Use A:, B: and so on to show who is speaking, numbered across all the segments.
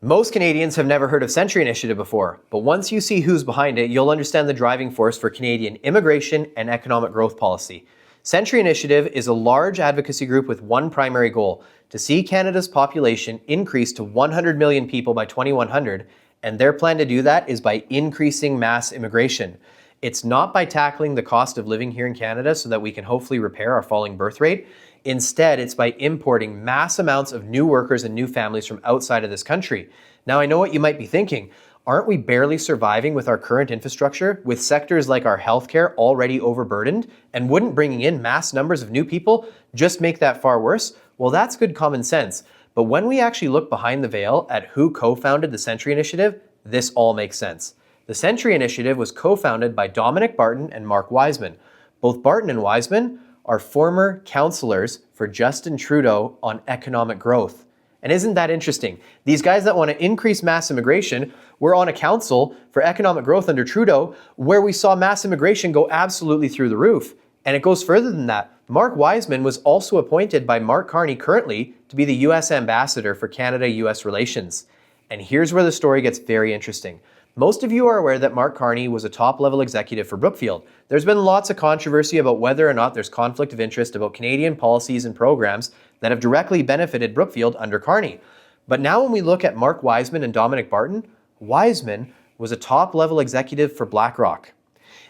A: Most Canadians have never heard of Century Initiative before, but once you see who's behind it, you'll understand the driving force for Canadian immigration and economic growth policy. Century Initiative is a large advocacy group with one primary goal: to see Canada's population increase to 100 million people by 2100, and their plan to do that is by increasing mass immigration. It's not by tackling the cost of living here in Canada so that we can hopefully repair our falling birth rate. Instead, it's by importing mass amounts of new workers and new families from outside of this country. Now, I know what you might be thinking. Aren't we barely surviving with our current infrastructure, with sectors like our healthcare already overburdened? And wouldn't bringing in mass numbers of new people just make that far worse? Well, that's good common sense. But when we actually look behind the veil at who co-founded the Century Initiative, this all makes sense. The Century Initiative was co-founded by Dominic Barton and Mark Wiseman. Both Barton and Wiseman are former counselors for Justin Trudeau on economic growth. And isn't that interesting? These guys that want to increase mass immigration were on a council for economic growth under Trudeau, where we saw mass immigration go absolutely through the roof. And it goes further than that. Mark Wiseman was also appointed by Mark Carney currently to be the US ambassador for Canada-US relations. And here's where the story gets very interesting. Most of you are aware that Mark Carney was a top-level executive for Brookfield. There's been lots of controversy about whether or not there's conflict of interest about Canadian policies and programs that have directly benefited Brookfield under Carney. But now when we look at Mark Wiseman and Dominic Barton, Wiseman was a top-level executive for BlackRock.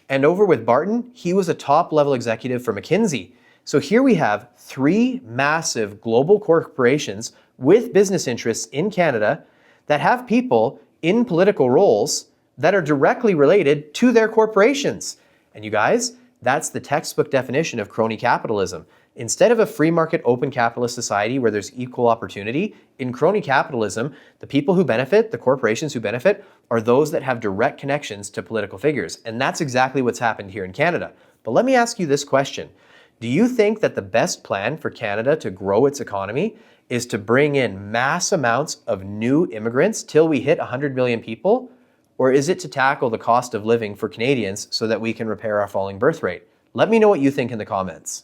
A: And over with Barton, he was a top-level executive for McKinsey. So here we have three massive global corporations with business interests in Canada that have people in political roles that are directly related to their corporations. And you guys, that's the textbook definition of crony capitalism. Instead of a free market open capitalist society where there's equal opportunity, in crony capitalism, the people who benefit, the corporations who benefit, are those that have direct connections to political figures. And that's exactly what's happened here in Canada. But let me ask you this question. Do you think that the best plan for Canada to grow its economy is to bring in mass amounts of new immigrants till we hit 100 million people? Or is it to tackle the cost of living for Canadians so that we can repair our falling birth rate? Let me know what you think in the comments.